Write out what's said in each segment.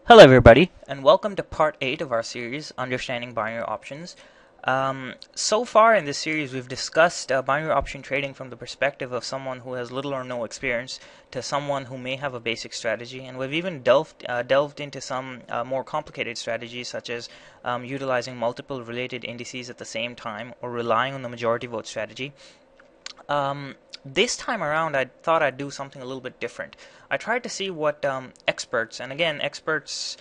Hello everybody, and welcome to part 8 of our series, Understanding Binary Options. So far in this series we've discussed binary option trading from the perspective of someone who has little or no experience to someone who may have a basic strategy, and we've even delved into some more complicated strategies such as utilizing multiple related indices at the same time or relying on the majority vote strategy. This time around, I thought I'd do something a little bit different. I tried to see what experts, and again, experts,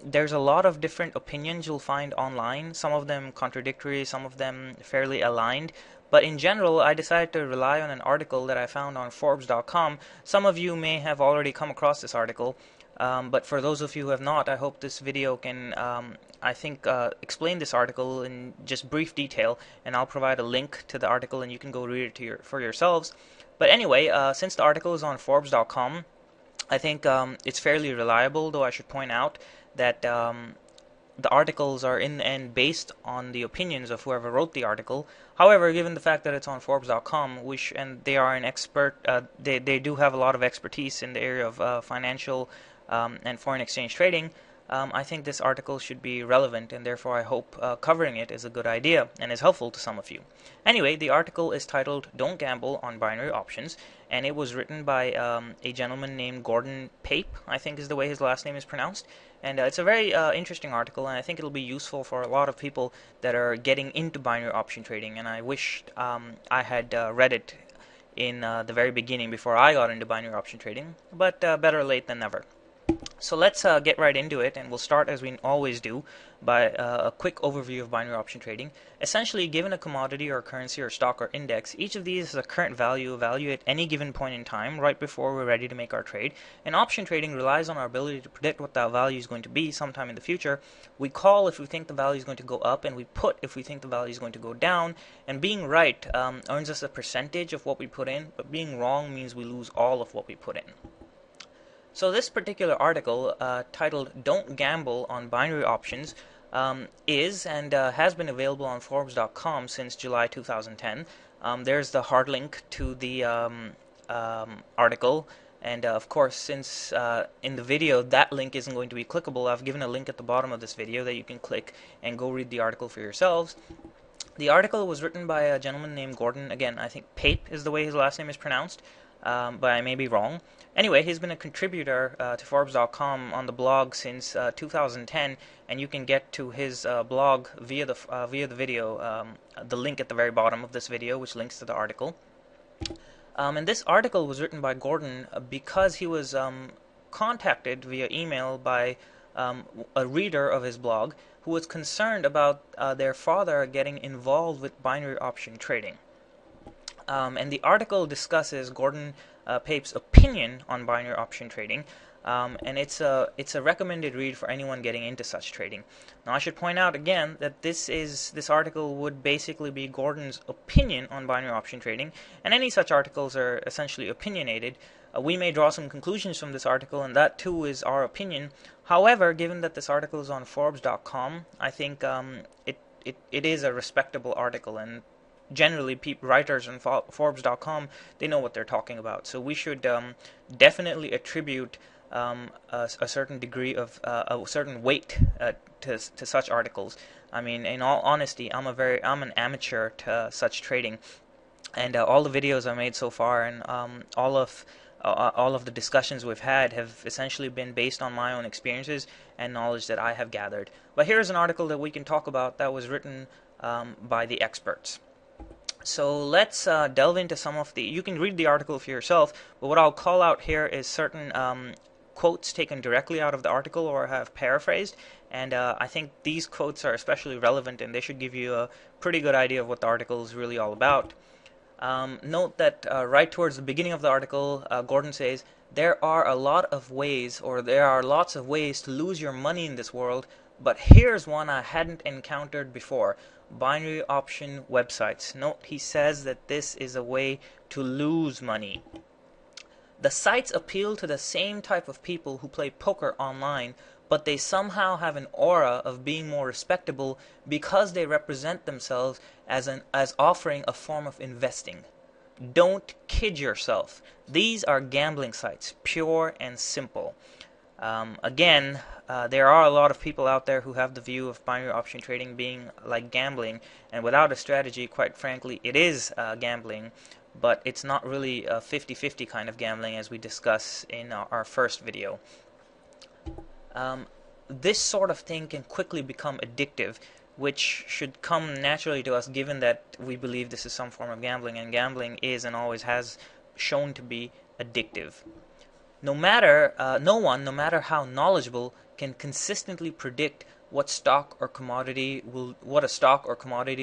there's a lot of different opinions you'll find online, some of them contradictory, some of them fairly aligned. But in general, I decided to rely on an article that I found on Forbes.com. Some of you may have already come across this article, but for those of you who have not, I hope this video can, explain this article in just brief detail, and I'll provide a link to the article and you can go read it for yourselves. But anyway, since the article is on Forbes.com, I think it's fairly reliable, though I should point out that the articles are in the end based on the opinions of whoever wrote the article. However, given the fact that it's on Forbes.com, and they are an expert, they do have a lot of expertise in the area of financial and foreign exchange trading. I think this article should be relevant, and therefore I hope covering it is a good idea and is helpful to some of you. Anyway, the article is titled "Don't Gamble on Binary Options," and it was written by a gentleman named Gordon Pape, I think is the way his last name is pronounced. And it's a very interesting article, and I think it'll be useful for a lot of people that are getting into binary option trading, and I wish I had read it in the very beginning before I got into binary option trading, but better late than never. So let's get right into it, and we'll start as we always do by a quick overview of binary option trading. Essentially, given a commodity or currency or stock or index, each of these has a current value at any given point in time right before we're ready to make our trade. And option trading relies on our ability to predict what that value is going to be sometime in the future. We call if we think the value is going to go up, and we put if we think the value is going to go down. And being right earns us a percentage of what we put in, but being wrong means we lose all of what we put in. So this particular article, titled "Don't Gamble on Binary Options," is and has been available on Forbes.com since July 2010. There's the hard link to the article, and of course, since in the video that link isn't going to be clickable, I've given a link at the bottom of this video that you can click and go read the article for yourselves. The article was written by a gentleman named Gordon, again, I think Pape is the way his last name is pronounced, but I may be wrong. Anyway, he's been a contributor to Forbes.com on the blog since 2010, and you can get to his blog via the video, the link at the very bottom of this video, which links to the article. And this article was written by Gordon because he was contacted via email by a reader of his blog who was concerned about their father getting involved with binary option trading. And the article discusses Gordon Pape's opinion on binary option trading, and it's a recommended read for anyone getting into such trading. Now, I should point out again that this article would basically be Gordon's opinion on binary option trading, and any such articles are essentially opinionated. We may draw some conclusions from this article, and that too is our opinion. However, given that this article is on Forbes.com, I think it is a respectable article, and generally writers on Forbes.com, they know what they're talking about. So we should definitely attribute a certain degree of a certain weight to such articles. I mean, in all honesty, I'm an amateur to such trading, and all the videos I made so far and all of the discussions we've had have essentially been based on my own experiences and knowledge that I have gathered. But here's an article that we can talk about that was written by the experts. So let's delve into some of the... You can read the article for yourself, but what I'll call out here is certain quotes taken directly out of the article or have paraphrased, and I think these quotes are especially relevant, and they should give you a pretty good idea of what the article is really all about. Note that right towards the beginning of the article, Gordon says, there are lots of ways to lose your money in this world, but here's one I hadn't encountered before: binary option websites. Note, he says that this is a way to lose money. The sites appeal to the same type of people who play poker online, but they somehow have an aura of being more respectable because they represent themselves as offering a form of investing. Don't kid yourself. These are gambling sites, pure and simple. Again, there are a lot of people out there who have the view of binary option trading being like gambling, and without a strategy, quite frankly, it is gambling, but it's not really a 50-50 kind of gambling as we discuss in our first video. This sort of thing can quickly become addictive, which should come naturally to us given that we believe this is some form of gambling, and gambling is and always has shown to be addictive. No matter how knowledgeable, can consistently predict what a stock or commodity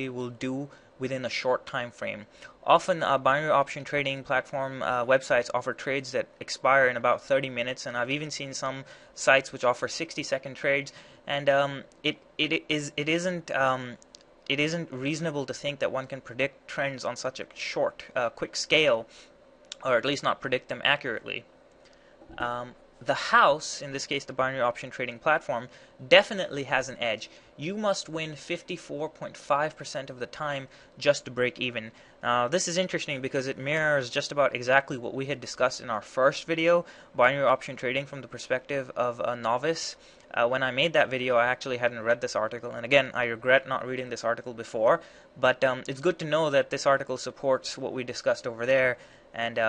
will do within a short time frame. Often, binary option trading platform websites offer trades that expire in about 30 minutes, and I've even seen some sites which offer 60-second trades. And it isn't reasonable to think that one can predict trends on such a short, quick scale, or at least not predict them accurately. The house, in this case the binary option trading platform, definitely has an edge. You must win 54.5% of the time just to break even. Now, this is interesting because it mirrors just about exactly what we had discussed in our first video, binary option trading from the perspective of a novice. When I made that video, I actually hadn't read this article, and again, I regret not reading this article before, but it's good to know that this article supports what we discussed over there, and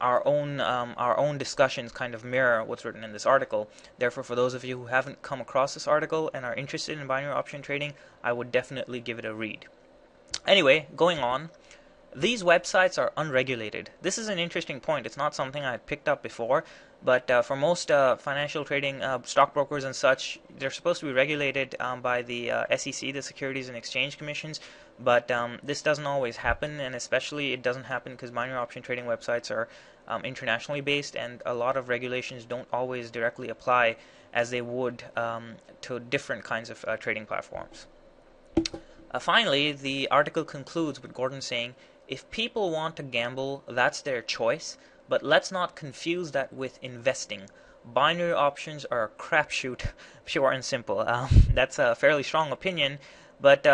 our own discussions kind of mirror what's written in this article. Therefore, for those of you who haven't come across this article and are interested in binary option trading, I would definitely give it a read. Anyway, going on. These websites are unregulated. This is an interesting point. It's not something I had picked up before, but for most financial trading stockbrokers and such, they're supposed to be regulated by the SEC, the Securities and Exchange Commissions, but this doesn't always happen, and especially it doesn't happen because binary option trading websites are internationally based, and a lot of regulations don't always directly apply as they would to different kinds of trading platforms. Finally, the article concludes with Gordon saying, "If people want to gamble, that's their choice, but let's not confuse that with investing. Binary options are a crapshoot, pure and simple." That's a fairly strong opinion, but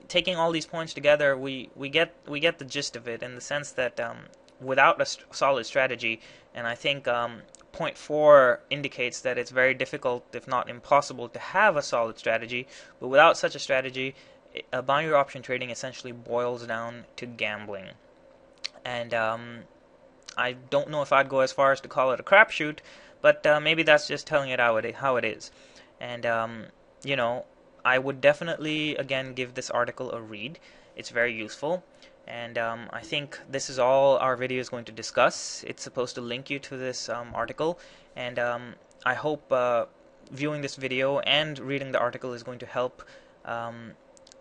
taking all these points together, we get the gist of it in the sense that without a solid strategy, and I think point 4 indicates that it's very difficult, if not impossible, to have a solid strategy, but without such a strategy, binary option trading essentially boils down to gambling. And I don't know if I'd go as far as to call it a crapshoot, but maybe that's just telling it how it is. And I would definitely again give this article a read. It's very useful, and I think this is all our video is going to discuss. It's supposed to link you to this article, and I hope viewing this video and reading the article is going to help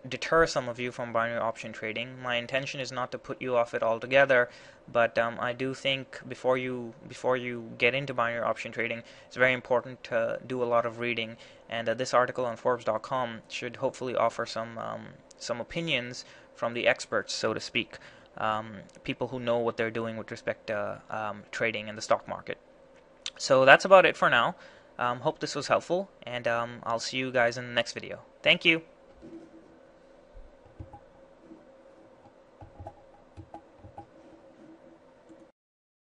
deter some of you from binary option trading. My intention is not to put you off it altogether, but I do think before you get into binary option trading, it's very important to do a lot of reading, and this article on Forbes.com should hopefully offer some opinions from the experts, so to speak, people who know what they're doing with respect to trading in the stock market. So that's about it for now. Hope this was helpful, and I'll see you guys in the next video. Thank you.